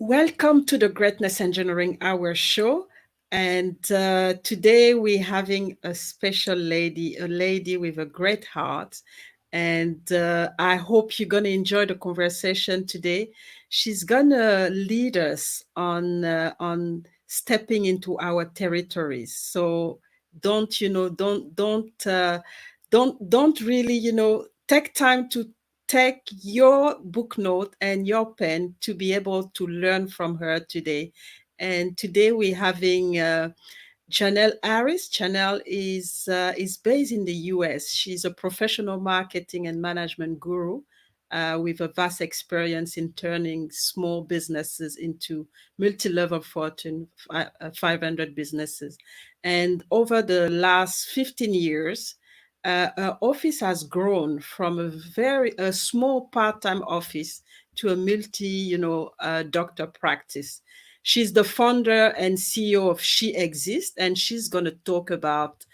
Welcome to the Greatness Engineering Hour show. And today we're having a special lady, a lady with a great heart. And I hope you're going to enjoy the conversation today. She's going to lead us on stepping into our territories. So don't really, take time to take your book note and your pen to be able to learn from her today. And today we're having Janelle Harris. Janelle is based in the US. She's a professional marketing and management guru with a vast experience in turning small businesses into multi-level Fortune 500 businesses. And over the last 15 years, our office has grown from a small part-time office to a doctor practice. She's the founder and CEO of She Exists, and she's going to talk about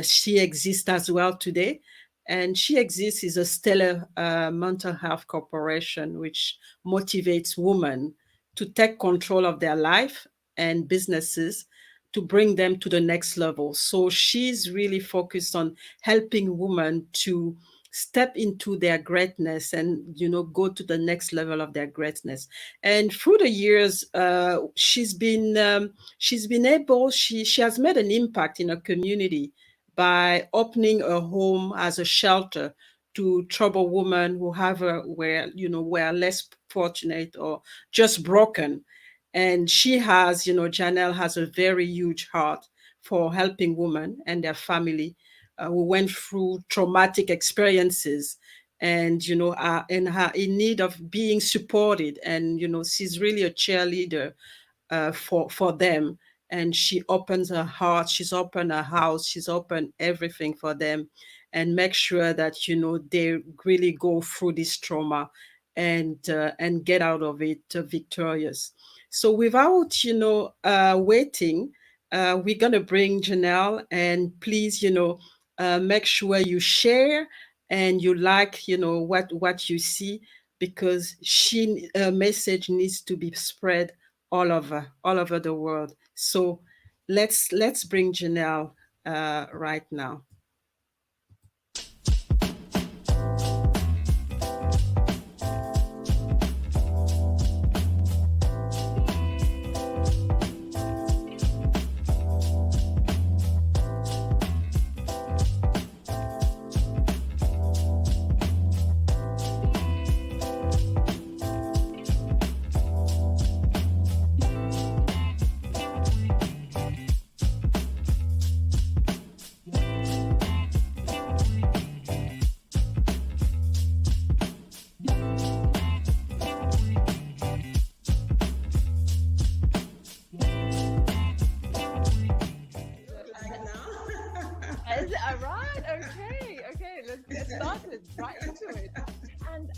She Exists as well today. And She Exists is a stellar mental health corporation which motivates women to take control of their life and businesses to bring them to the next level. So she's really focused on helping women to step into their greatness and go to the next level of their greatness. And through the years, she's been able, she has made an impact in her community by opening a home as a shelter to troubled women who were less fortunate or just broken. And Janelle has a very huge heart for helping women and their family who went through traumatic experiences and are in need of being supported. And she's really a cheerleader for them. And she opens her heart, she's opened her house, she's opened everything for them, and make sure that they really go through this trauma and get out of it victorious. So without waiting, we're gonna bring Janelle, and please make sure you share and you like what you see, because she message needs to be spread all over the world. So let's bring Janelle right now. Is it all right? Okay, okay, let's get started right into it.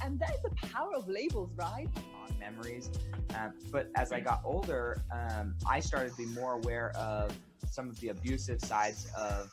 And that is the power of labels, right? On memories. But as I got older, I started to be more aware of some of the abusive sides of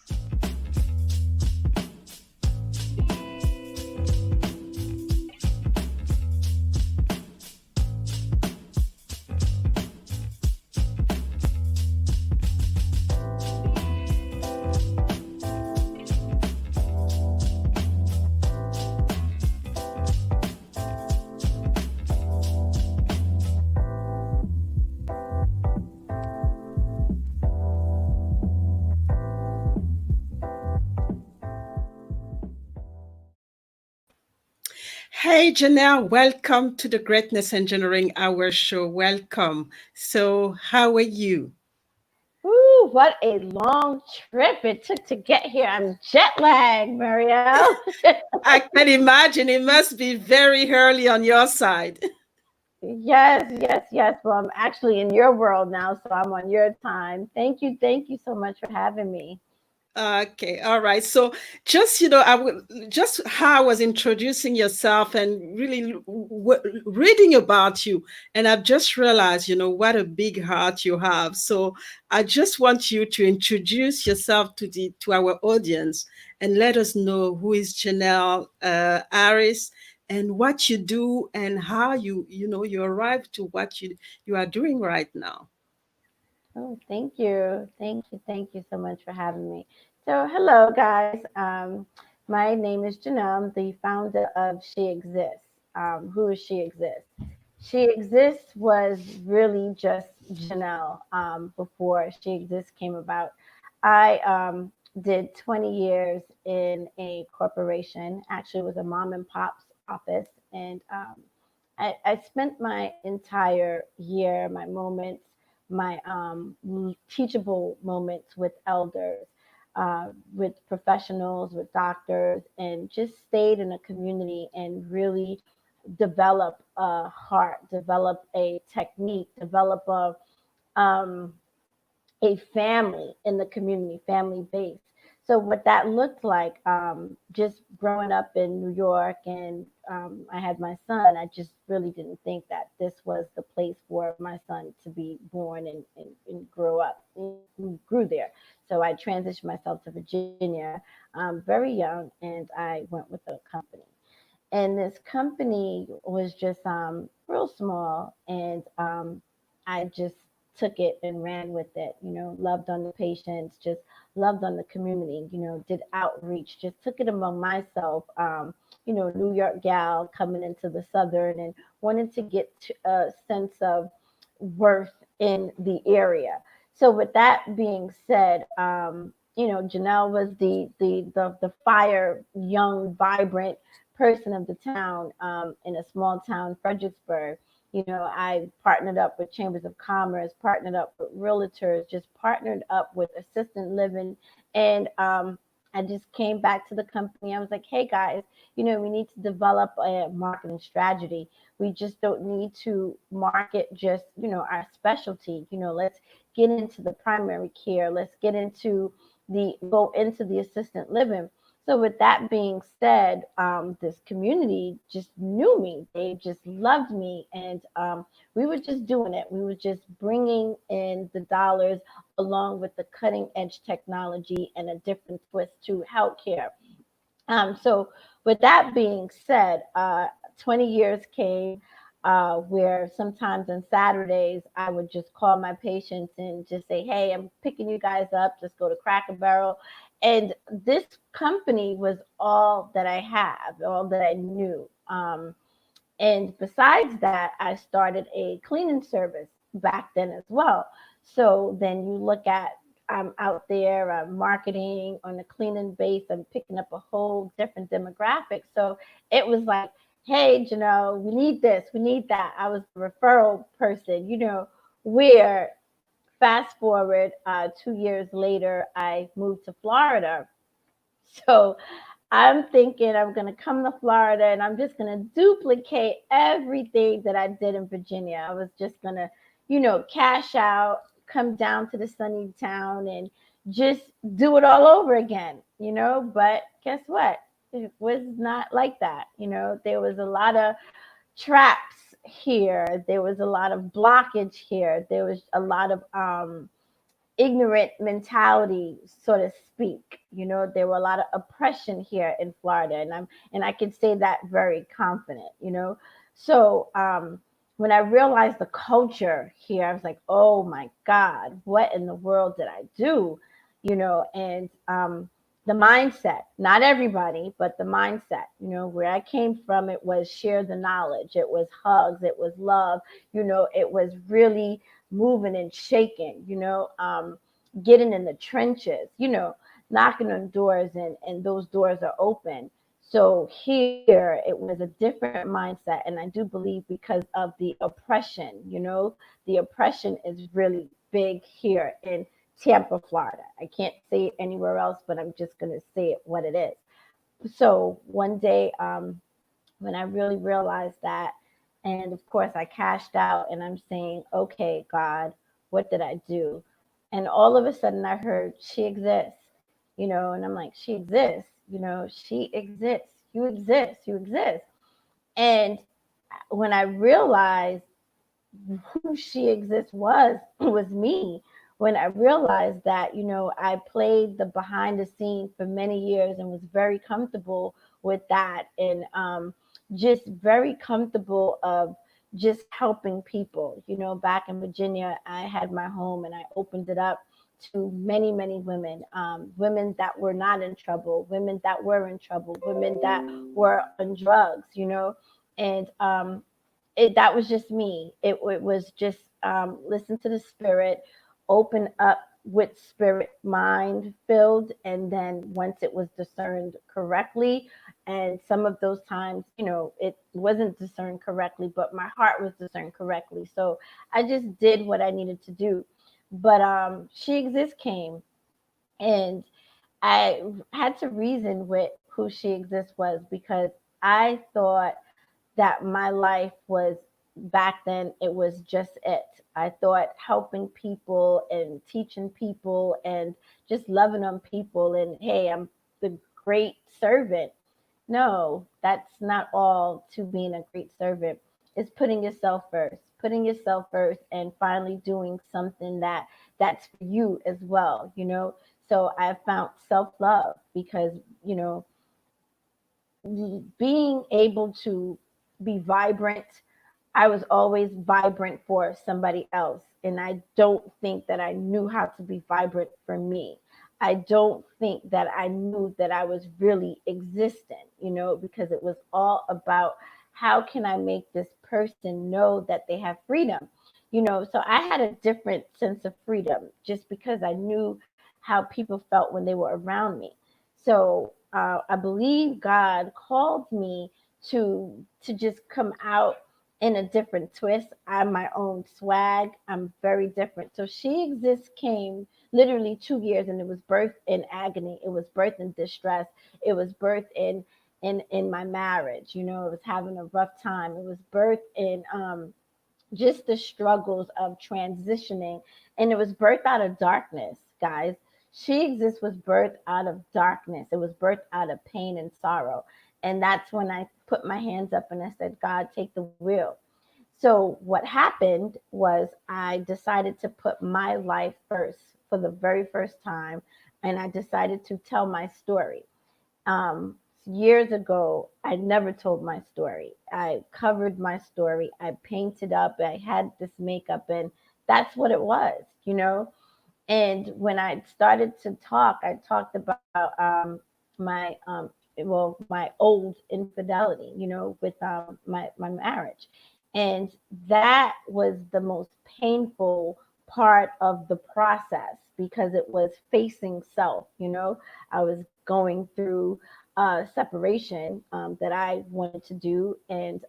Hey Janelle, welcome to the Greatness Engineering Hour show. Welcome. So how are you? Ooh, what a long trip it took to get here. I'm jet lagged, Marielle. I can imagine it must be very early on your side. Yes, yes, yes. Well, I'm actually in your world now, so I'm on your time. Thank you so much for having me. Okay, all right. So just just how I was introducing yourself and really reading about you, and I've just realized what a big heart you have. So I just want you to introduce yourself to our audience and let us know who is Janelle Harris, and what you do and how you arrive to what you are doing right now. Oh, thank you. Thank you. Thank you so much for having me. So, hello, guys. My name is Janelle. I'm the founder of She Exists. Who is She Exists? She Exists was really just Janelle before She Exists came about. I did 20 years in a corporation. Actually, it was a mom and pop's office. And I spent my entire year, my moments, my teachable moments with elders, with professionals, with doctors, and just stayed in a community and really develop a heart, develop a technique, develop um, a family in the community, family base. So what that looked like, just growing up in New York, and I had my son. I just really didn't think that this was the place for my son to be born and grow up. We grew there. So I transitioned myself to Virginia very young, and I went with a company. And this company was just real small, and I just took it and ran with it. Loved on the patients, just loved on the community. Did outreach, just took it among myself. New York gal coming into the southern and wanted to get a sense of worth in the area. So with that being said, Janelle was the fire, young, vibrant person of the town, in a small town, Fredericksburg. I partnered up with chambers of commerce, partnered up with realtors, just partnered up with assistant living, and I just came back to the company. I was like, hey guys, we need to develop a marketing strategy. We just don't need to market just, our specialty. Let's get into the primary care. Let's go into the assistant living. So with that being said, this community just knew me. They just loved me, and we were just doing it. We were just bringing in the dollars along with the cutting edge technology and a different twist to healthcare. So with that being said, 20 years came, where sometimes on Saturdays I would just call my patients and just say, hey, I'm picking you guys up. Just go to Cracker Barrel. And this company was all that I have, all that I knew. And besides that, I started a cleaning service back then as well. So then you look at, I'm out there marketing on the cleaning base. I'm picking up a whole different demographic. So it was like, hey, we need this, we need that. I was the referral person, where fast forward 2 years later, I moved to Florida. So I'm thinking I'm going to come to Florida and I'm just going to duplicate everything that I did in Virginia. I was just going to, cash out, come down to the sunny town and just do it all over again, But guess what? It was not like that. There was a lot of traps here. There was a lot of blockage here. There was a lot of ignorant mentality, so to speak. There were a lot of oppression here in Florida, and I can say that very confident. So when I realized the culture here, I was like, oh my God, what in the world did I do? And the mindset, not everybody, but the mindset, where I came from, it was share the knowledge, it was hugs, it was love, it was really moving and shaking, getting in the trenches, knocking on doors, and those doors are open. So here it was a different mindset. And I do believe because of the oppression, the oppression is really big here in Tampa, Florida. I can't say it anywhere else, but I'm just going to say it what it is. So one day, when I really realized that, and of course I cashed out, and I'm saying, okay, God, what did I do? And all of a sudden I heard, she exists, and I'm like, she exists, she exists, you exist, you exist. And when I realized who she exists was me, when I realized that, I played the behind the scene for many years and was very comfortable with that. And just very comfortable of just helping people. Back in Virginia, I had my home and I opened it up to many, many women, women that were not in trouble, women that were in trouble, women that were on drugs, and that was just me. It was just listen to the spirit, open up with spirit mind filled, and then once it was discerned correctly, and some of those times, it wasn't discerned correctly, but my heart was discerned correctly. So I just did what I needed to do. But She Exists came, and I had to reason with who She Exists was, because I thought that my life was, back then, it was just it. I thought helping people and teaching people and just loving on people, and hey, I'm the great servant. No, that's not all to being a great servant. It's putting yourself first, and finally doing something that's for you as well. So I found self-love, because, you know, being able to be vibrant, I was always vibrant for somebody else. And I don't think that I knew how to be vibrant for me. I don't think that I knew that I was really existent, because it was all about how can I make this person know that they have freedom. So I had a different sense of freedom just because I knew how people felt when they were around me. So I believe God called me to just come out in a different twist. I'm my own swag. I'm very different. So She Exists came literally 2 years, and it was birthed in agony. It was birthed in distress. It was birthed in my marriage. It was having a rough time. It was birthed in just the struggles of transitioning. And it was birthed out of darkness, guys. She Exists was birthed out of darkness. It was birthed out of pain and sorrow. And that's when I put my hands up and I said, God, take the wheel. So what happened was I decided to put my life first for the very first time. And I decided to tell my story. Years ago, I never told my story. I covered my story. I painted up. I had this makeup, and that's what it was. And when I started to talk, I talked about my my old infidelity, with my marriage, and that was the most painful part of the process because it was facing self. I was going through separation that I wanted to do, and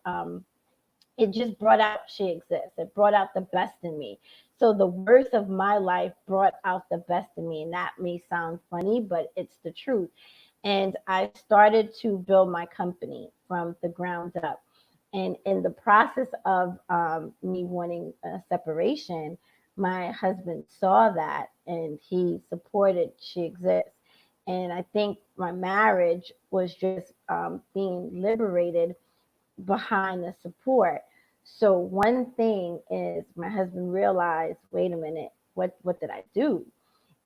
it just brought out She Exists. It brought out the best in me. So the worst of my life brought out the best in me. And that may sound funny, but it's the truth. And I started to build my company from the ground up. And in the process of me wanting a separation, my husband saw that and he supported She Exists. And I think my marriage was just being liberated behind the support. So one thing is my husband realized, wait a minute, what did I do?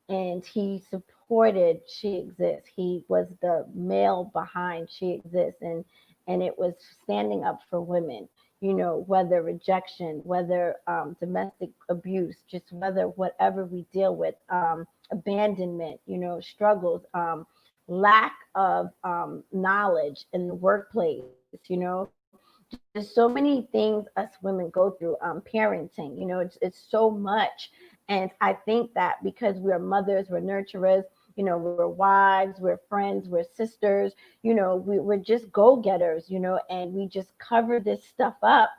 And he supported She Exists. He was the male behind She Exists, and it was standing up for women. Whether rejection, whether domestic abuse, just whether whatever we deal with, abandonment, struggles, lack of knowledge in the workplace, there's so many things us women go through, parenting, it's so much. And I think that because we're mothers, we're nurturers, we're wives, we're friends, we're sisters, we're just go-getters, and we just cover this stuff up,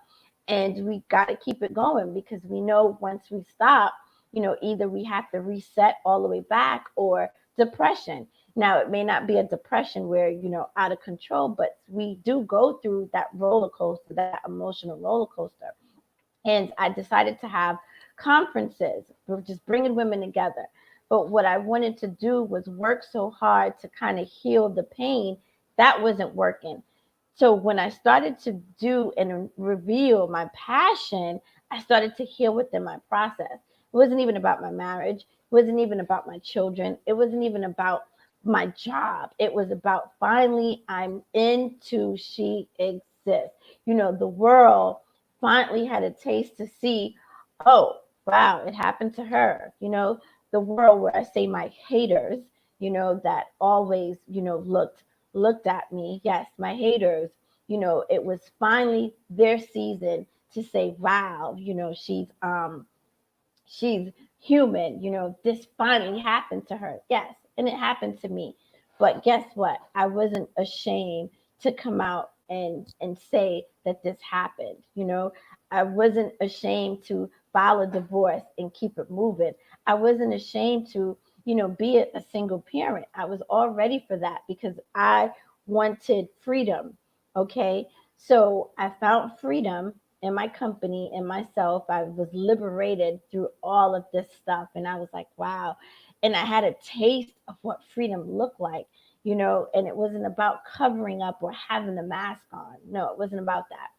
and we got to keep it going because we know once we stop, either we have to reset all the way back or depression. Now, it may not be a depression where, out of control, but we do go through that roller coaster, that emotional roller coaster. And I decided to have conferences, we're just bringing women together. But what I wanted to do was work so hard to kind of heal the pain that wasn't working. So when I started to do and reveal my passion, I started to heal within my process. It wasn't even about my marriage. It wasn't even about my children. It wasn't even about my job. It was about finally I'm into She Exists. exist. The world finally had a taste to see, oh, wow, it happened to her. The world where I say my haters, that always, looked at me. Yes, my haters, it was finally their season to say, wow, she's human. This finally happened to her. Yes, and it happened to me. But guess what? I wasn't ashamed to come out and say that this happened. I wasn't ashamed to file a divorce and keep it moving. I wasn't ashamed to, be a single parent. I was all ready for that because I wanted freedom. Okay. So I found freedom in my company, in myself. I was liberated through all of this stuff. And I was like, wow. And I had a taste of what freedom looked like, and it wasn't about covering up or having a mask on. No, it wasn't about that.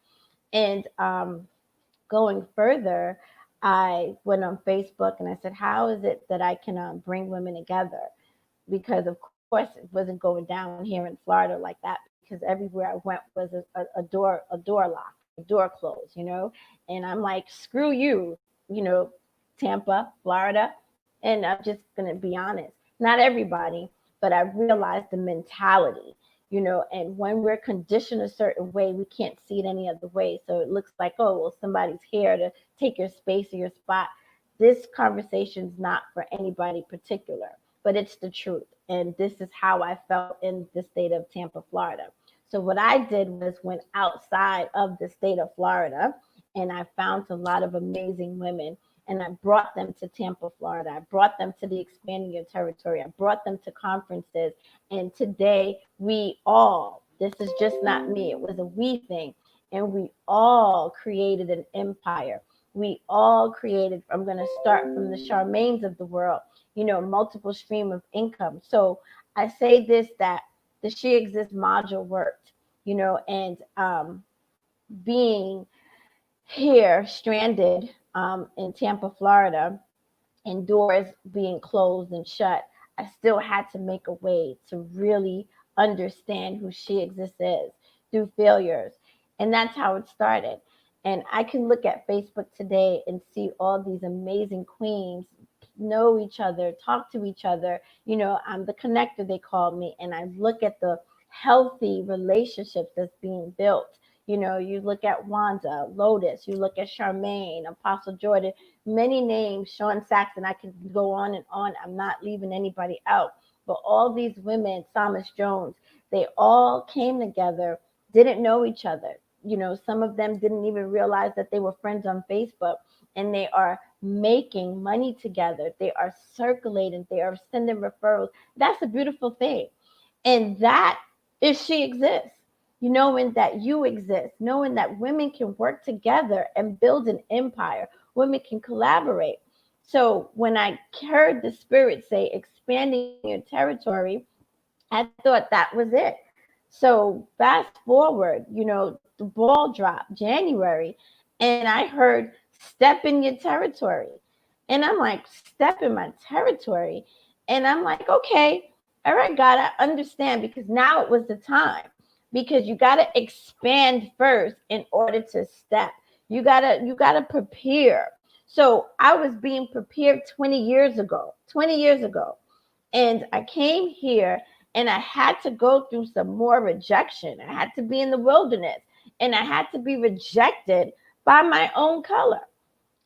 And going further, I went on Facebook and I said, how is it that I can bring women together? Because of course it wasn't going down here in Florida like that, because everywhere I went was a door lock, a door closed, and I'm like, screw you, Tampa, Florida. And I'm just gonna be honest, not everybody, but I realized the mentality, and when we're conditioned a certain way, we can't see it any other way. So it looks like, oh, well, somebody's here to take your space or your spot. This conversation's not for anybody particular, but it's the truth. And this is how I felt in the state of Tampa, Florida. So what I did was went outside of the state of Florida and I found a lot of amazing women and I brought them to Tampa, Florida. I brought them to the Expanding Your Territory. I brought them to conferences. And today this is just not me, it was a we thing. And we all created an empire. We all created, I'm going to start from the Charmaines of the world, multiple stream of income. So I say this, that the She Exists module worked, and being here stranded in Tampa, Florida, and doors being closed and shut, I still had to make a way to really understand who She Exists is through failures. And that's how it started. And I can look at Facebook today and see all these amazing queens know each other, talk to each other. I'm the connector, they call me. And I look at the healthy relationships that's being built. You look at Wanda, Lotus, you look at Charmaine, Apostle Jordan, many names, Sean Saxon, I can go on and on. I'm not leaving anybody out. But all these women, Thomas Jones, they all came together, didn't know each other. Some of them didn't even realize that they were friends on Facebook, and they are making money together. They are circulating, they are sending referrals. That's a beautiful thing. And that is She Exists. Knowing that you exist, knowing that women can work together and build an empire, women can collaborate. So when I heard the Spirit say expanding your territory, I thought that was it. So fast forward, the ball dropped January, and I heard step in your territory. And I'm like, step in my territory. And I'm like, okay, all right, God, I understand, because now it was the time. Because you got to expand first in order to step. You got to prepare. So I was being prepared 20 years ago. 20 years ago. And I came here and I had to go through some more rejection. I had to be in the wilderness and I had to be rejected by my own color.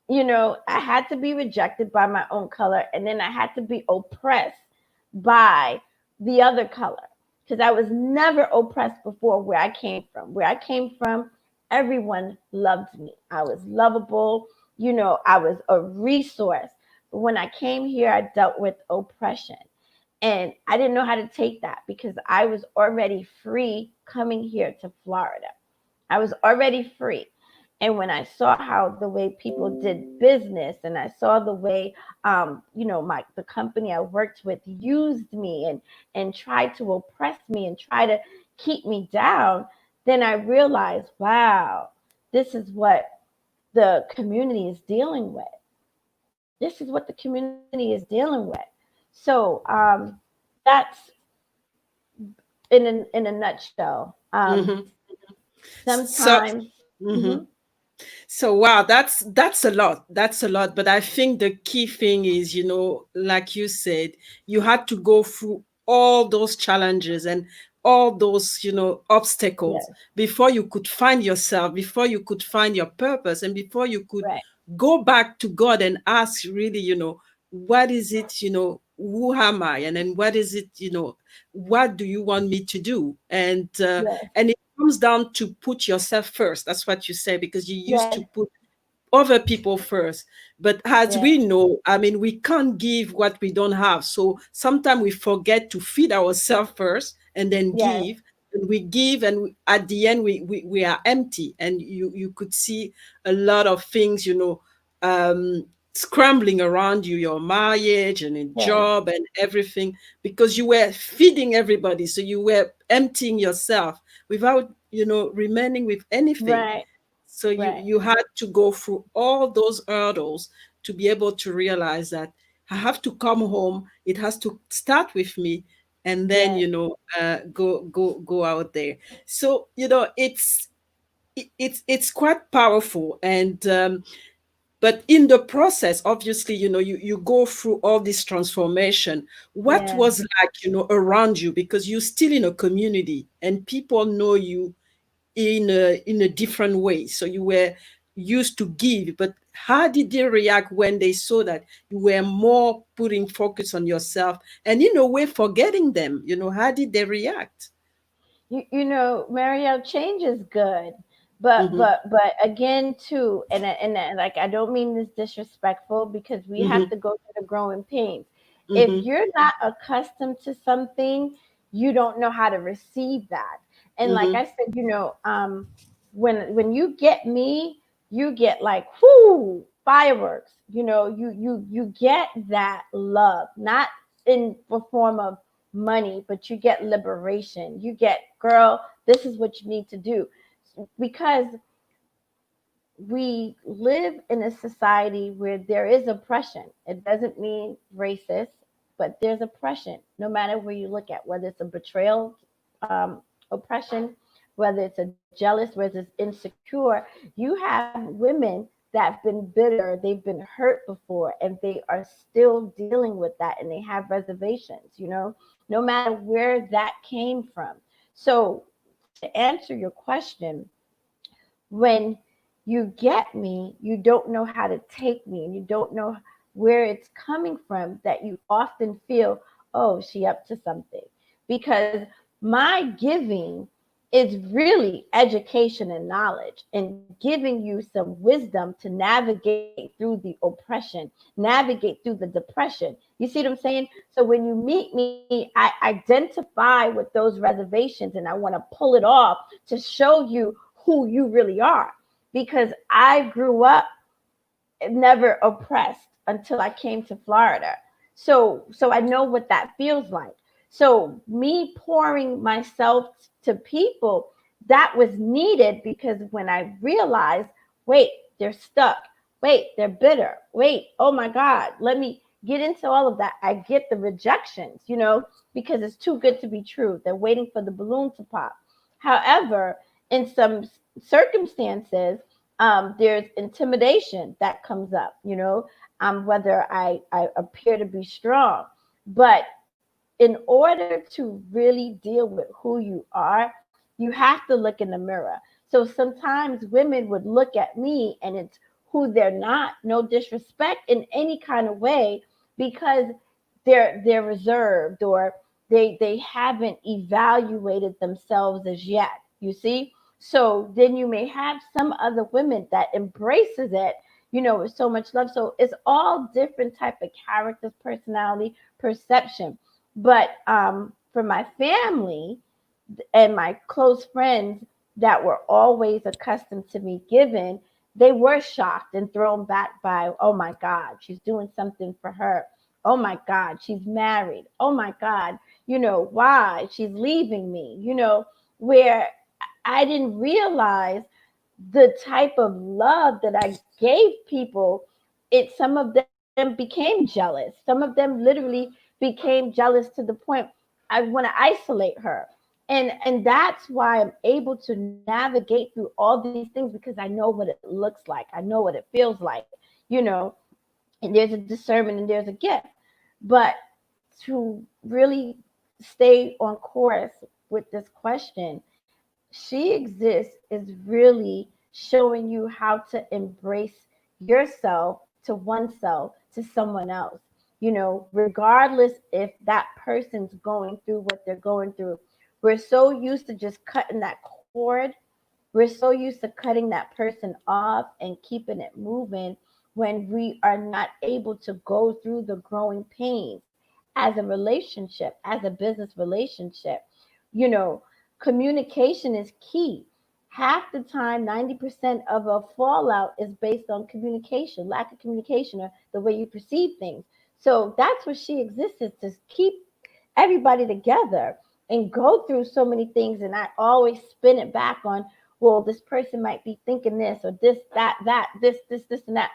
I had to be rejected by my own color. And then I had to be oppressed by the other color, because I was never oppressed before where I came from. Where I came from, everyone loved me. I was lovable. I was a resource. But when I came here, I dealt with oppression. And I didn't know how to take that because I was already free coming here to Florida. I was already free. And when I saw how the way people did business, and I saw the way, the company I worked with used me and tried to oppress me and try to keep me down, then I realized, wow, this is what the community is dealing with. This is what the community is dealing with. So that's in a nutshell. Mhm. So, Sometimes, mhm. mhm, So wow, that's a lot. That's a lot. But I think the key thing is, like you said, you had to go through all those challenges and all those, obstacles yes, before you could find yourself, before you could find your purpose, and before you could right, go back to God and ask really, what is it, who am I? And then what is it, what do you want me to do? yes, And it comes down to put yourself first. That's what you say, because you used to yes, put other people first. But as yes, we know, I mean, we can't give what we don't have. So sometimes we forget to feed ourselves first and then yes, give. And we give, and at the end, we are empty. And you could see a lot of things, scrambling around you, your marriage and a yes, job and everything, because you were feeding everybody. So you were emptying yourself without, remaining with anything. right, So you right, you had to go through all those hurdles to be able to realize that I have to come home. It has to start with me, and then yes, go out there. So it's quite powerful. And but in the process, obviously, you go through all this transformation. What yes. was like, around you, because you're still in a community and people know you in a different way. So you were used to give, but how did they react when they saw that you were more putting focus on yourself and in a way forgetting them? How did they react? Mario, change is good, but again too, and like, I don't mean this disrespectful, because we have Mm-hmm. to go through the growing pains. If Mm-hmm. you're not accustomed to something, you don't know how to receive that. And like Mm-hmm. I said, when you get me, you get like whoo fireworks. You get that love, not in the form of money, but you get liberation. You get, girl, this is what you need to do. Because we live in a society where there is oppression. It doesn't mean racist, but there's oppression no matter where you look at, whether it's a betrayal oppression, whether it's a jealous, whether it's insecure. You have women that have been bitter, they've been hurt before, and they are still dealing with that, and they have reservations, no matter where that came from. So, to answer your question, when you get me, you don't know how to take me, and you don't know where it's coming from, that you often feel, oh, she up to something. Because my giving is really education and knowledge, and giving you some wisdom to navigate through the oppression, navigate through the depression. You see what I'm saying? So when you meet me, I identify with those reservations, and I want to pull it off to show you who you really are, because I grew up never oppressed until I came to Florida. So I know what that feels like. So me pouring myself to people, that was needed, because when I realized, wait, they're stuck. Wait, they're bitter. Wait, oh my God, let me get into all of that. I get the rejections, because it's too good to be true. They're waiting for the balloon to pop. However, in some circumstances, there's intimidation that comes up, whether I appear to be strong. But in order to really deal with who you are, you have to look in the mirror. So sometimes women would look at me and it's who they're not, no disrespect in any kind of way, because they're reserved, or they haven't evaluated themselves as yet. You see? So then you may have some other women that embraces it, with so much love. So it's all different type of characters, personality, perception. But for my family and my close friends that were always accustomed to me giving, they were shocked and thrown back by, oh my God, she's doing something for her. Oh my God, she's married. Oh my God, why? She's leaving me, where I didn't realize the type of love that I gave people. Some of them became jealous. Some of them literally became jealous to the point I want to isolate her. And that's why I'm able to navigate through all these things, because I know what it looks like. I know what it feels like, you know, and there's a discernment and there's a gift. But to really stay on course with this question, she exists is really showing you how to embrace yourself to oneself, to someone else. You know, regardless if that person's going through what they're going through. We're so used to just cutting that cord. We're so used to cutting that person off and keeping it moving when we are not able to go through the growing pains as a relationship, as a business relationship. You know, communication is key. Half the time, 90% of a fallout is based on communication, lack of communication, or the way you perceive things. So that's what she exists, is to keep everybody together and go through so many things. And I always spin it back on, well, this person might be thinking this or this, that, this, and that.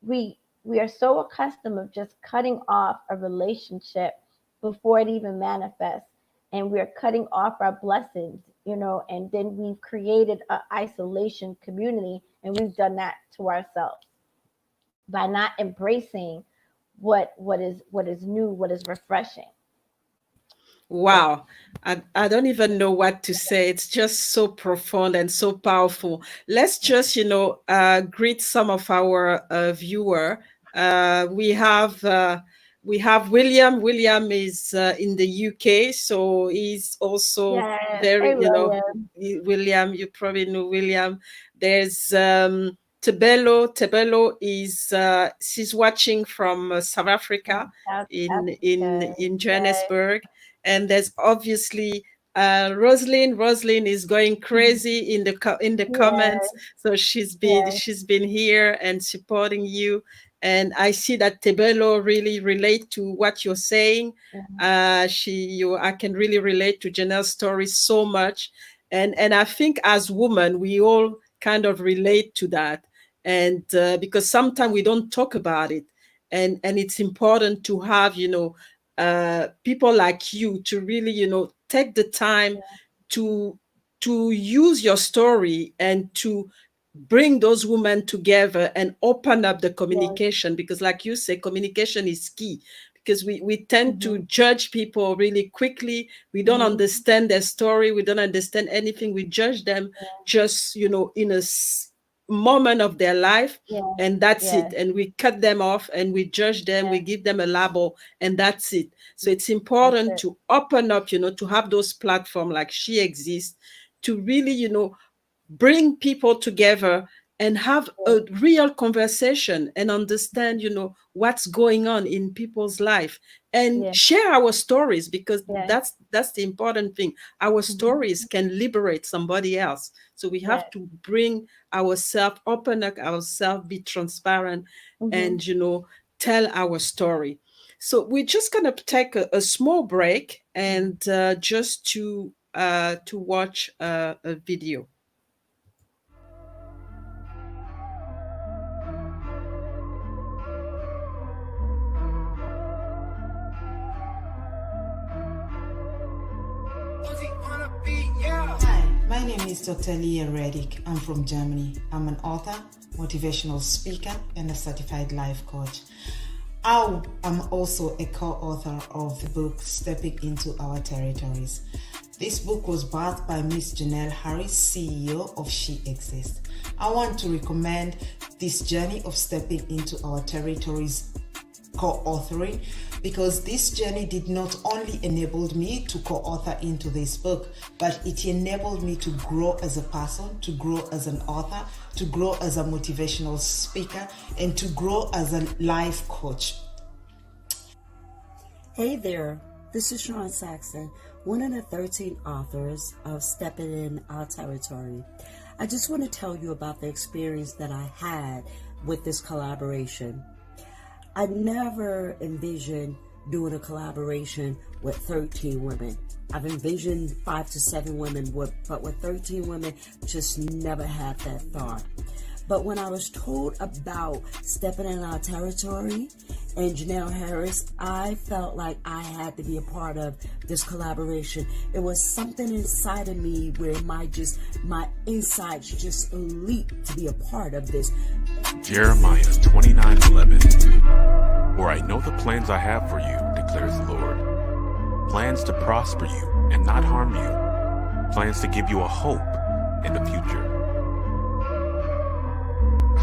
We are so accustomed of just cutting off a relationship before it even manifests, and we're cutting off our blessings, you know, and then we've created an isolation community, and we've done that to ourselves by not embracing what is new, what is refreshing. So Wow. I don't even know what to say. It's just so profound and so powerful. Let's just, greet some of our viewer. We have William. William is in the UK, so he's also yes, very, hey William. William, you probably know William. There's Tebelo. Tebelo is she's watching from South Africa South in Africa. Yes. Johannesburg. And there's obviously Rosalind. Rosalind is going crazy in the Yes. comments. So Yes. she's been here and supporting you. And I see that Tebelo really relate to what you're saying. I can really relate to Janelle's story so much. And I think as women, we all kind of relate to that. And because sometimes we don't talk about it. And it's important to have, people like you to really, take the time to use your story and to bring those women together and open up the Yes. communication, because like you say, communication is key, because we tend to Mm-hmm. judge people really quickly. We don't Mm-hmm. understand their story, we don't understand anything, we judge them just in a moment of their life, Yes. and that's Yes. it, and we cut them off and we judge them, we Yes. give them a label, and that's it. So it's That's important it. to open up, to have those platforms like she exists, to really, bring people together and have a real conversation and understand, what's going on in people's life, and Yes. share our stories, because Yes. that's the important thing. Our Mm-hmm. stories can liberate somebody else. So we have Yes. to bring ourselves, open up ourselves, be transparent, Mm-hmm. and tell our story. So we're just gonna take a small break and just to watch a video. Hi, my name is Dr. Leah Reddick. I'm from Germany. I'm an author, motivational speaker, and a certified life coach. I am also a co-author of the book Stepping Into Our Territories. This book was birthed by Miss Janelle Harris, CEO of She Exists. I want to recommend this journey of stepping into our territories co-authoring, because this journey did not only enable me to co-author into this book, but it enabled me to grow as a person, to grow as an author, to grow as a motivational speaker, and to grow as a life coach. Hey there, this is Sean Saxon, one of the 13 authors of Stepping in Our Territory. I just want to tell you about the experience that I had with this collaboration. I never envisioned doing a collaboration with 13 women. I've envisioned 5 to 7 women, but with 13 women, just never had that thought. But when I was told about Stepping in Our Territory and Janelle Harris, I felt like I had to be a part of this collaboration. It was something inside of me where my insides just leaped to be a part of this. Jeremiah 29:11. For I know the plans I have for you, declares the Lord. Plans to prosper you and not harm you. Plans to give you a hope in the future.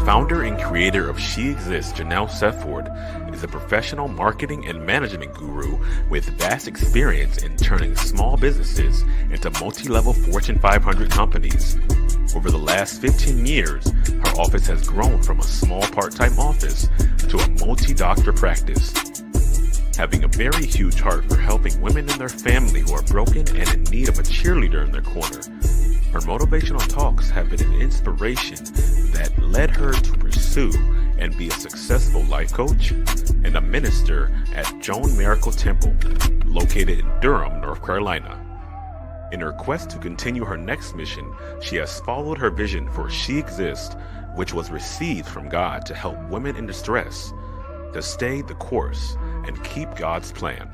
Founder and creator of She Exists, Janelle Sefford, is a professional marketing and management guru with vast experience in turning small businesses into multi-level Fortune 500 companies. Over the last 15 years, her office has grown from a small part-time office to a multi-doctor practice. Having a very huge heart for helping women and their family who are broken and in need of a cheerleader in their corner, her motivational talks have been an inspiration that led her to pursue and be a successful life coach and a minister at Joan Miracle Temple, located in Durham, North Carolina. In her quest to continue her next mission, she has followed her vision for She Exists, which was received from God to help women in distress to stay the course and keep God's plan.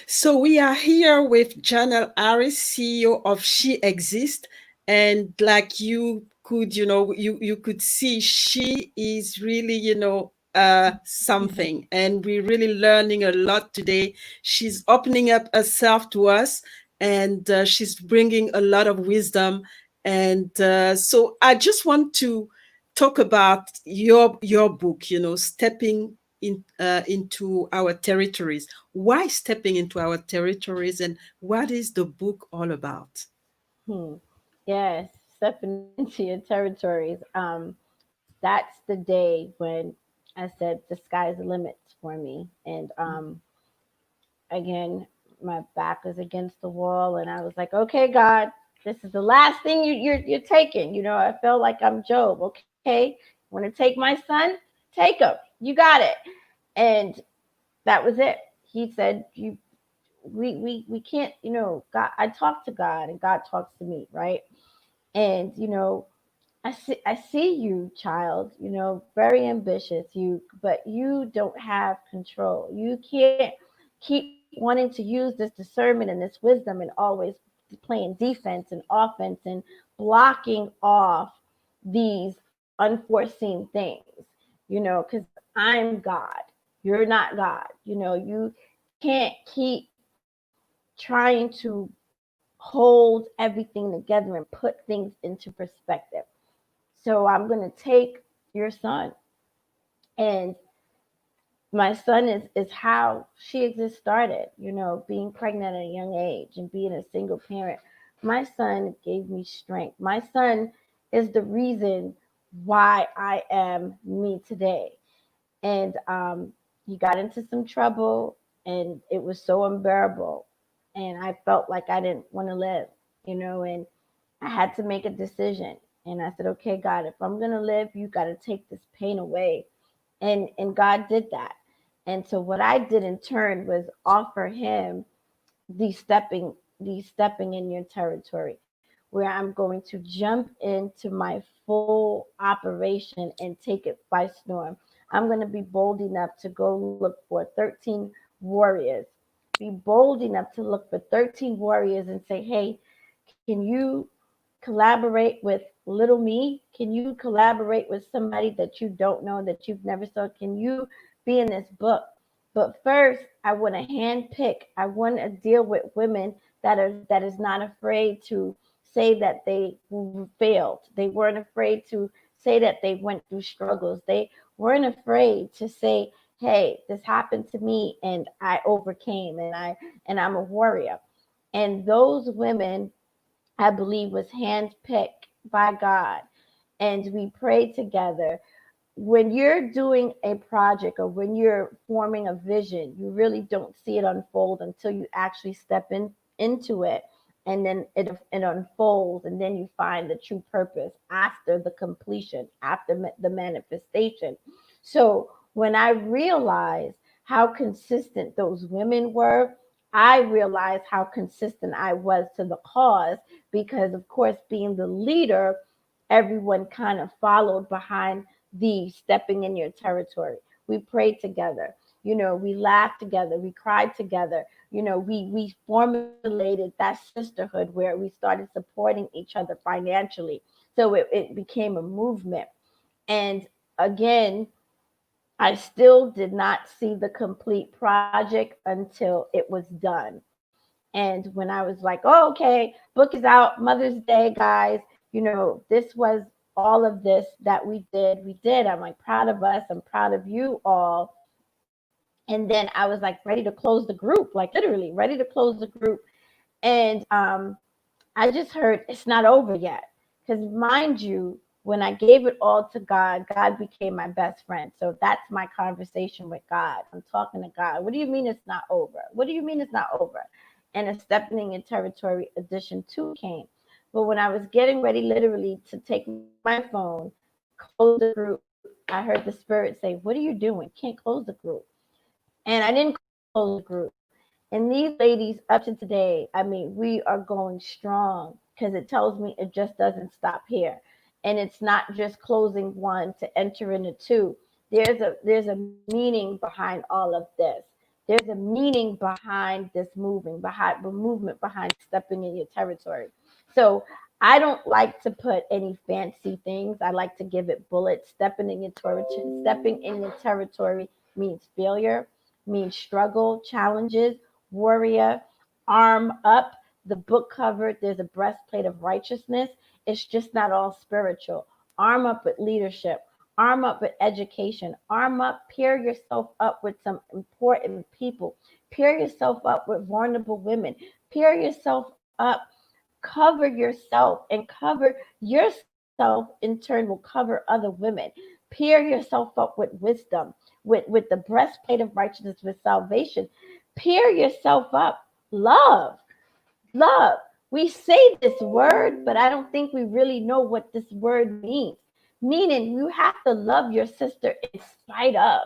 So we are here with Janelle Harris, CEO of She Exists, and like you could, you could see she is really, something, and we're really learning a lot today. She's opening up herself to us, and she's bringing a lot of wisdom. And so I just want to talk about your book, stepping into our territories. Why stepping into our territories, and what is the book all about? Hmm. Yes, stepping into your territories. That's the day when I said the sky's the limit for me. And again, my back was against the wall, and I was like, "Okay, God, this is the last thing you're taking." I felt like I'm Job. Okay, want to take my son? Take him. You got it. And that was it. He said, "You, we can't." God. I talk to God, and God talks to me, right? And I see you, child, very ambitious, but you don't have control. You can't keep wanting to use this discernment and this wisdom and always playing defense and offense and blocking off these unforeseen things, because I'm God. You're not God. You can't keep trying to hold everything together and put things into perspective. So I'm going to take your son. And my son is how She Exists started, being pregnant at a young age and being a single parent. My son gave me strength. My son is the reason why I am me today. And he got into some trouble, and it was so unbearable. And I felt like I didn't want to live, and I had to make a decision. And I said, okay, God, if I'm going to live, you got to take this pain away. And God did that. And so what I did in turn was offer him these stepping in your territory, where I'm going to jump into my full operation and take it by storm. I'm going to be bold enough to go look for 13 warriors. Be bold enough to look for 13 warriors and say, hey, can you collaborate with little me? Can you collaborate with somebody that you don't know, that you've never saw? Can you be in this book? But first, I want to hand pick. I want to deal with women that is not afraid to say that they failed. They weren't afraid to say that they went through struggles. They weren't afraid to say, "Hey, this happened to me and I overcame, and I'm a warrior." And those women, I believe, was handpicked by God. And we prayed together. when you're doing a project or when you're forming a vision, you really don't see it unfold until you actually step into it, and then it unfolds, and then you find the true purpose after the completion, after the manifestation. So when I realized how consistent those women were, I realized how consistent I was to the cause, because of course, being the leader, everyone kind of followed behind the stepping in your territory. We prayed together. We laughed together. We cried together. We formulated that sisterhood where we started supporting each other financially. So it became a movement. And again, I still did not see the complete project until it was done. And when I was like, oh, okay, book is out, Mother's Day, guys, this was all of this that we did. We did. I'm like proud of us. I'm proud of you all. And then I was like ready to close the group, like literally ready to close the group. And I just heard it's not over yet. Because mind you, when I gave it all to God, God became my best friend. So that's my conversation with God. I'm talking to God. What do you mean it's not over? What do you mean it's not over? And a stepping in territory edition 2 came. But when I was getting ready literally to take my phone, close the group, I heard the spirit say, what are you doing? Can't close the group. And I didn't close the group. And these ladies up to today, I mean, we are going strong, because it tells me it just doesn't stop here. And it's not just closing one to enter into two. There's a meaning behind all of this. There's a meaning behind this movement behind stepping in your territory. So I don't like to put any fancy things. I like to give it bullets. Stepping in your territory means failure, means struggle, challenges, warrior, arm up. The book cover, there's a breastplate of righteousness. It's just not all spiritual. Arm up with leadership, arm up with education, arm up, pair yourself up with some important people, pair yourself up with vulnerable women, pair yourself up, cover yourself, and cover yourself in turn will cover other women. Pair yourself up with wisdom, with the breastplate of righteousness, with salvation. Pair yourself up, love. Love. We say this word, but I don't think we really know what this word means. Meaning, you have to love your sister in spite of.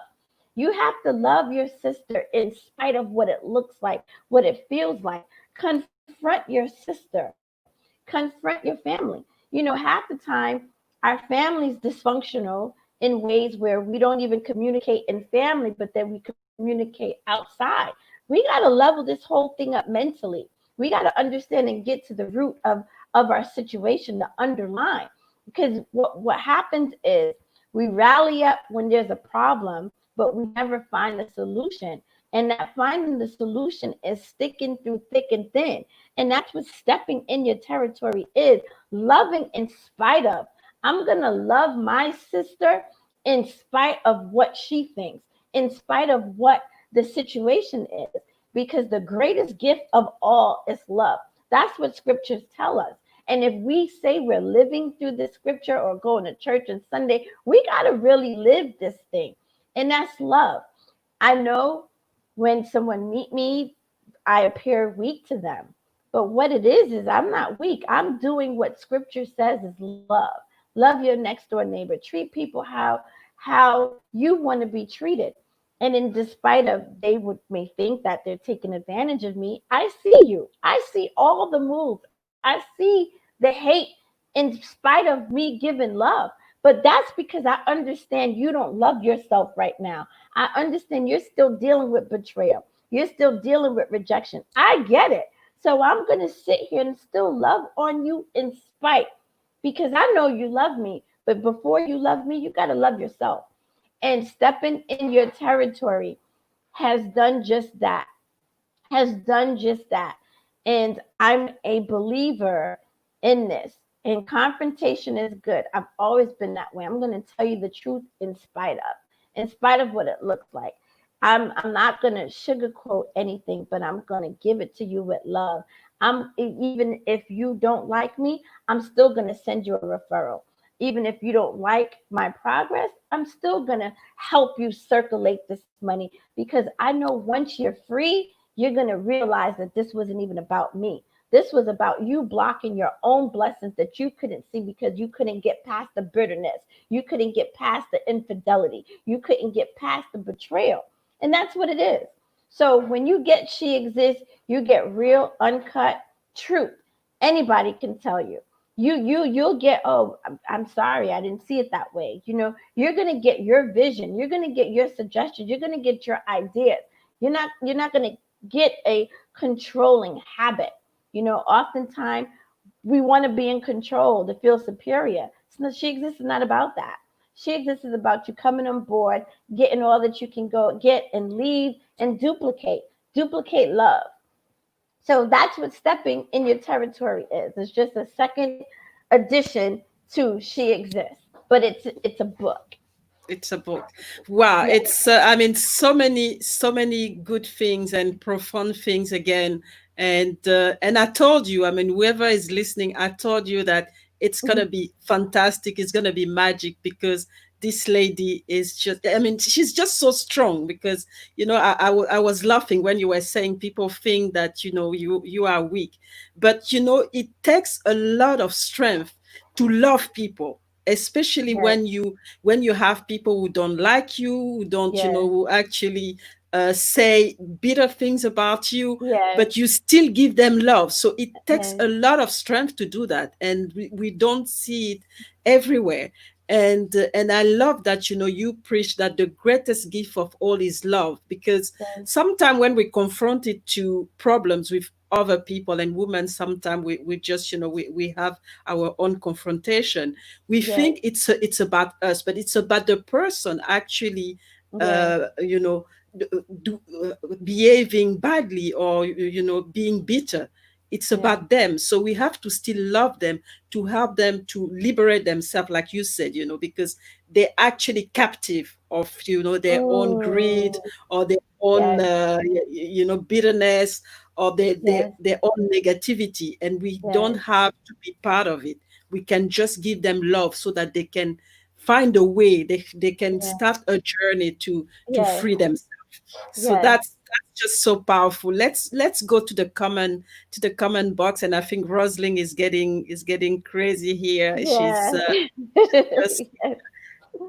You have to love your sister in spite of what it looks like, what it feels like. Confront your sister, confront your family. Half the time, our family's dysfunctional in ways where we don't even communicate in family, but then we communicate outside. We got to level this whole thing up mentally. We got to understand and get to the root of our situation, the underline. Because what happens is we rally up when there's a problem, but we never find a solution. And that finding the solution is sticking through thick and thin. And that's what stepping in your territory is, loving in spite of. I'm going to love my sister in spite of what she thinks, in spite of what the situation is, because the greatest gift of all is love. That's what scriptures tell us. And if we say we're living through the scripture or going to church on Sunday, we got to really live this thing. And that's love. I know when someone meet me, I appear weak to them. But what it is I'm not weak. I'm doing what scripture says is love. Love your next door neighbor. Treat people how you want to be treated. And in despite of may think that they're taking advantage of me, I see you. I see all the moves. I see the hate in spite of me giving love. But that's because I understand you don't love yourself right now. I understand you're still dealing with betrayal. You're still dealing with rejection. I get it. So I'm going to sit here and still love on you in spite, because I know you love me. But before you love me, you got to love yourself. And stepping in your territory has done just that, has done just that. And I'm a believer in this. And confrontation is good. I've always been that way. I'm going to tell you the truth in spite of what it looks like. I'm not going to sugarcoat anything, but I'm going to give it to you with love. Even if you don't like me, I'm still going to send you a referral. Even if you don't like my progress, I'm still going to help you circulate this money, because I know once you're free, you're going to realize that this wasn't even about me. This was about you blocking your own blessings that you couldn't see because you couldn't get past the bitterness. You couldn't get past the infidelity. You couldn't get past the betrayal. And that's what it is. So when you get She Exists, you get real, uncut truth. Anybody can tell you. You'll get, oh, I'm sorry, I didn't see it that way. You're gonna get your vision. You're gonna get your suggestions. You're gonna get your ideas. You're not gonna get a controlling habit. Oftentimes we want to be in control to feel superior. So She Exists is not about that. She Exists is about you coming on board, getting all that you can go get and leave and duplicate love. So that's what stepping in your territory is. It's just a second addition to She Exists, but it's a book. It's a book. Wow, Yeah, it's I mean, so many good things and profound things again. And I told you, I mean, whoever is listening, I told you that it's gonna be fantastic. It's gonna be magic, because this lady is just, I mean, she's just so strong. Because I was laughing when you were saying people think that you are weak, but it takes a lot of strength to love people, especially yes, when you have people who don't like you, who don't, yes, who actually say bitter things about you, yes, but you still give them love. So it takes yes, a lot of strength to do that, and we don't see it everywhere. And I love that you preach that the greatest gift of all is love. Because yes, sometimes when we confront it to problems with other people and women, sometimes we just we have our own confrontation. We yes, think it's about us, but it's about the person actually yes, you know d- behaving badly, or being bitter. It's yes, about them. So we have to still love them, to help them to liberate themselves, like you said, because they're actually captive of their own greed, mm, or their own yes, bitterness, or their, their yes, their own negativity, and we don't yes, have to be part of it. We can just give them love, so that they can find a way, they can yes, start a journey to yes, free themselves. So yes. that's just so powerful. Let's go to the comment box. And I think Rosling is getting crazy here. She's Yes. just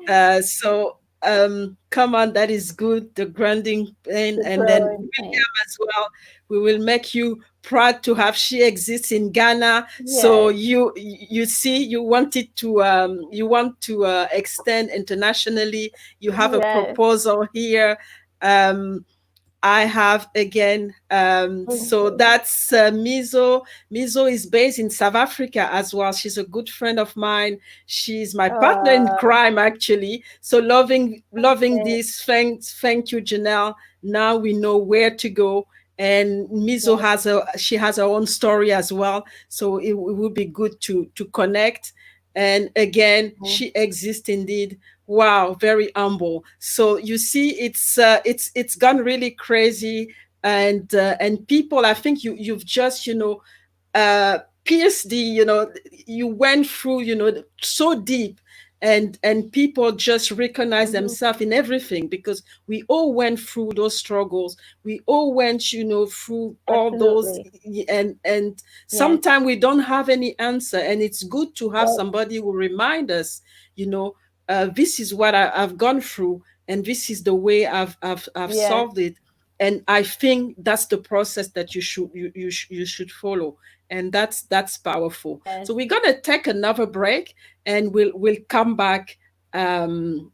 Yes. so come on, that is good. The grounding pain. The And then growing pain. William as well. We will make you proud to have She Exists in Ghana. So Yes. you see, you want to extend internationally. You have a Yes. proposal here. Um, I have again. Thank So you. that's Mizo. Mizo is based in South Africa as well. She's a good friend of mine. She's my partner in Uh, crime, actually. So loving yes. this. Thank you, Janelle. Now we know where to go. And Mizo Yes. has her own story as well. So it would be good to connect. And again, Yes. She Exists indeed. Wow, very humble. So you see, it's gone really crazy. And people, I think you've just pierced you went through so deep. And people just recognize Hmm. themselves in everything, because we all went through those struggles. We all went through all those. Absolutely. And Yes. sometimes we don't have any answer, and it's good to have Yes. somebody who remind us, you know this is what I've gone through, and this is the way I've Yes. solved it. And I think that's the process that you should follow. And that's powerful. Yes. So we're gonna take another break, and we'll come back, and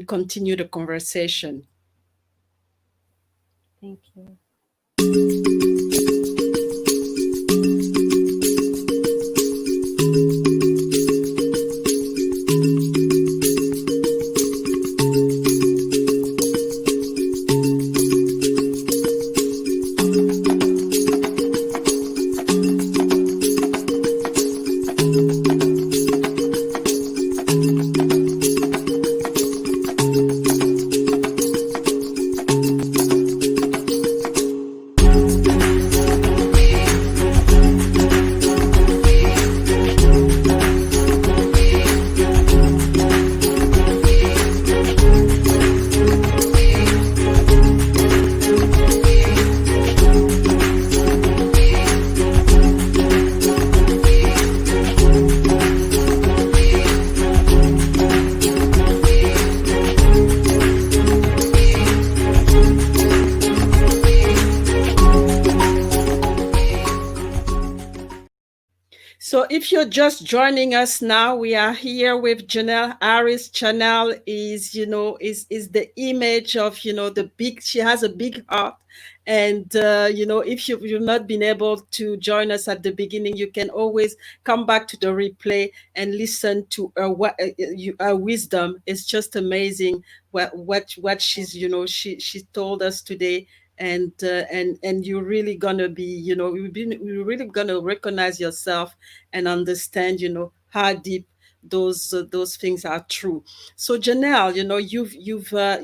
continue the conversation. Thank you. So if you're just joining us now, we are here with Janelle Harris. Janelle is, is the image of, the big, she has a big heart. And, if you've not been able to join us at the beginning, you can always come back to the replay and listen to her wisdom. It's just amazing what she's, she told us today. And you're really gonna be, you're really gonna recognize yourself and understand, how deep those things are true. So Janelle,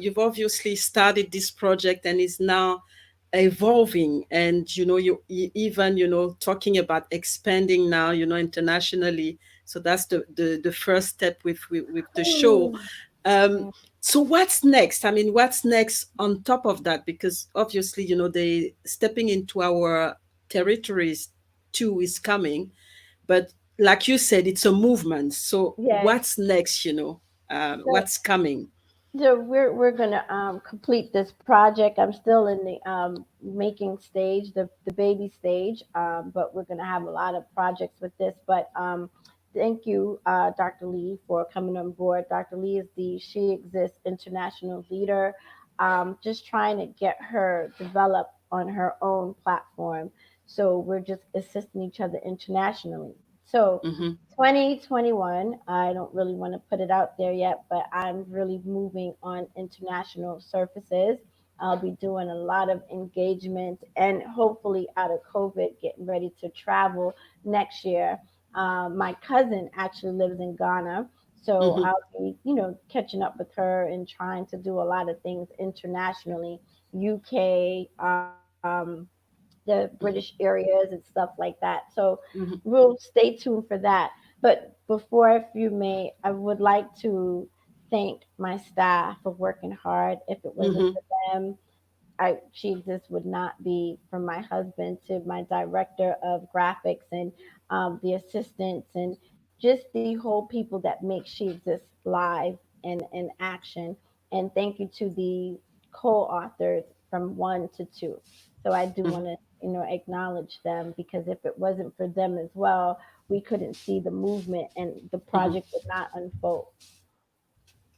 you've obviously started this project and is now evolving, and you even talking about expanding now, internationally. So that's the first step with the show. um Yeah. so what's next? I mean, what's next on top of that? Because obviously, they stepping into our territories too is coming. But like you said, it's a movement. So Yes. what's next? So What's coming? we're gonna complete this project. I'm still in the making stage, the baby stage, but we're gonna have a lot of projects with this. But thank you, Dr. Lee, for coming on board. Dr. Lee is the She Exists international leader. Just trying to get her developed on her own platform. So we're just assisting each other internationally. So Mm-hmm. 2021, I don't really want to put it out there yet, but I'm really moving on international surfaces. I'll be doing a lot of engagement and hopefully out of COVID, getting ready to travel next year. My cousin actually lives in Ghana, so Mm-hmm. I'll be, catching up with her and trying to do a lot of things internationally, UK, the British areas and stuff like that. So Mm-hmm. we'll stay tuned for that. But before, if you may, I would like to thank my staff for working hard. If it wasn't Mm-hmm. for them, She Exists would not be, from my husband to my director of graphics and the assistants and just the whole people that make She Exists live and in action. And thank you to the co-authors from one to two. So I do want to, acknowledge them, because if it wasn't for them as well, we couldn't see the movement and the Mm-hmm. project would not unfold.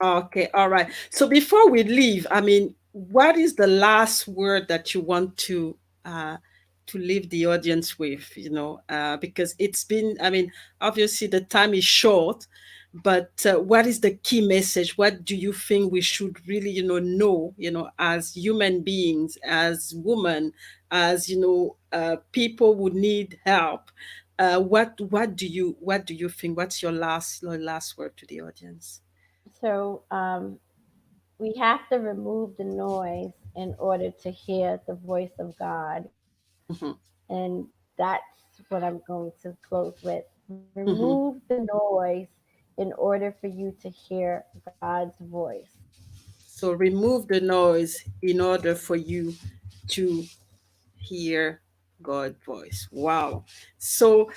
Okay, all right. So before we leave, I mean, what is the last word that you want to leave the audience with? Because it's been, I mean, obviously the time is short, but what is the key message? What do you think we should really, as human beings, as women, as people who need help? What do you think? What's your last word to the audience? So we have to remove the noise in order to hear the voice of God. Mm-hmm. And that's what I'm going to close with. Remove Mm-hmm. the noise in order for you to hear God's voice. So remove the noise in order for you to hear God's voice. Wow. So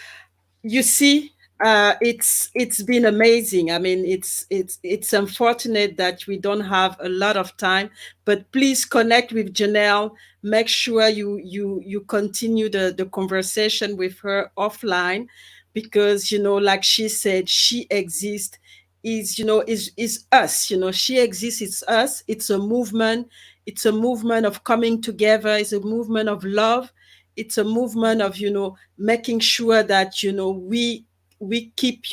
you see, it's been amazing. I mean, it's unfortunate that we don't have a lot of time, but please connect with Janelle. Make sure you continue the conversation with her offline, because like she said, she exists is us. She exists, it's us. It's a movement. It's a movement of coming together. It's a movement of love. It's a movement of making sure that we keep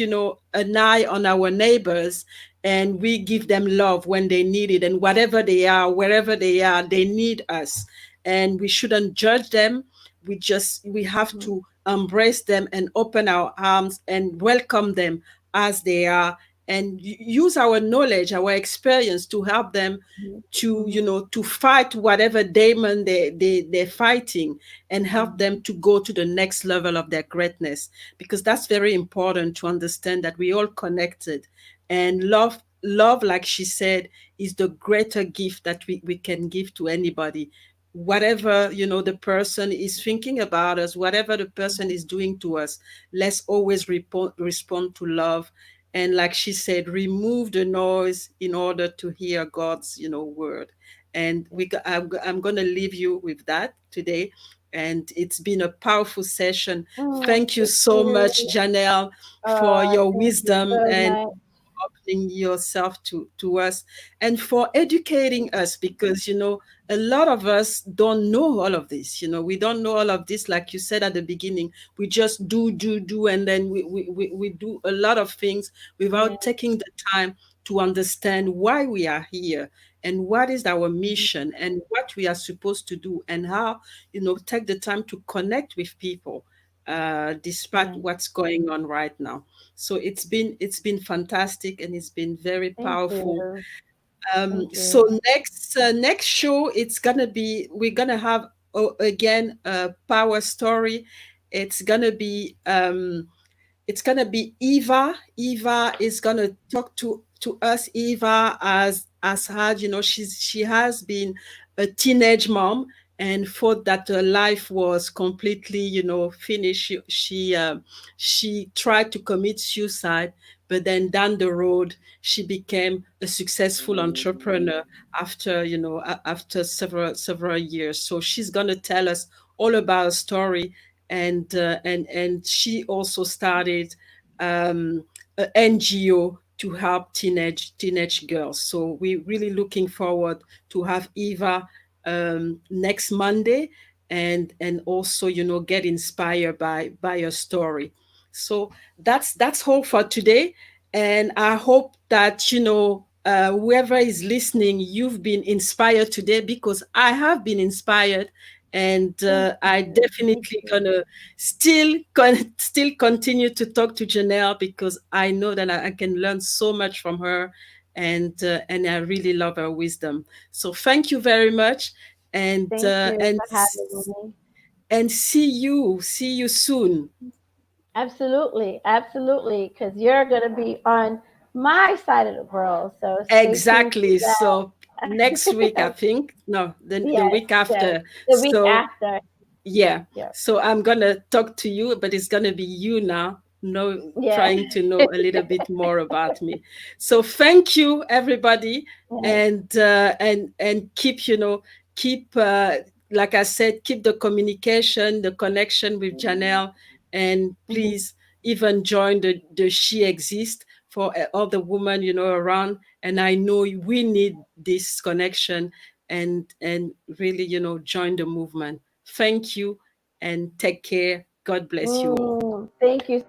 an eye on our neighbors, and we give them love when they need it, and whatever they are, wherever they are, they need us. And we shouldn't judge them. We have Mhm, to embrace them and open our arms and welcome them as they are, and use our knowledge, our experience, to help them mhm, to mhm, to fight whatever demon they're fighting, and help them mhm, to go to the next level of their greatness. Because that's very important to understand, that we all connected. And love, like she said, is the greater gift that we can give to anybody. Whatever the person is thinking about us, whatever the person mhm. is doing to us, let's always respond to love. And like she said, remove the noise in order to hear God's word. And I'm going to leave you with that today. And it's been a powerful session. Thank you Thank so much, you. Janelle, for your Thank you wisdom so and much. opening yourself to us, and for educating us, because a lot of us don't know all of this. We don't know all of this, like you said at the beginning. We just do, and then we do a lot of things Yeah, without taking the time to understand why we are here, and what is our mission, and what we are supposed to do, and how take the time to connect with people, despite yeah. what's going on right now. So it's been fantastic, and it's been very Thank powerful. you. Thank So you. next show, we're gonna have, again, a power story. It's gonna be Eva. Eva is gonna talk to us. Eva has had, she has been a teenage mom, and thought that her life was completely, finished. She tried to commit suicide, but then down the road she became a successful entrepreneur after, after several years. So she's gonna tell us all about her story. And she also started, an NGO to help teenage girls. So we're really looking forward to have Eva, next Monday, and also, get inspired by your story. So that's all for today, and I hope that, whoever is listening, you've been inspired today, because I have been inspired. And Thank I you. Me definitely too. gonna still continue to talk to Janelle, because I know that I can learn so much from her, and I really love her wisdom. So thank you very much, and Thank you for having me. see you soon. Absolutely, absolutely, because you're going to be on my side of the world. So stay tuned Exactly. So next for week, I that. think, no, the Yes, week yes. after. The week So after. yeah. Yep. So I'm gonna talk to you, but it's gonna be you now, Yeah. trying to know a little bit more about me. So thank you, everybody, Yes. and keep, like I said, keep the communication, the connection with Janelle, and Mhm. please even join the She Exist for other women, around. And I know we need this connection, and really, join the movement. Thank you, and take care. God bless you all. Thank you so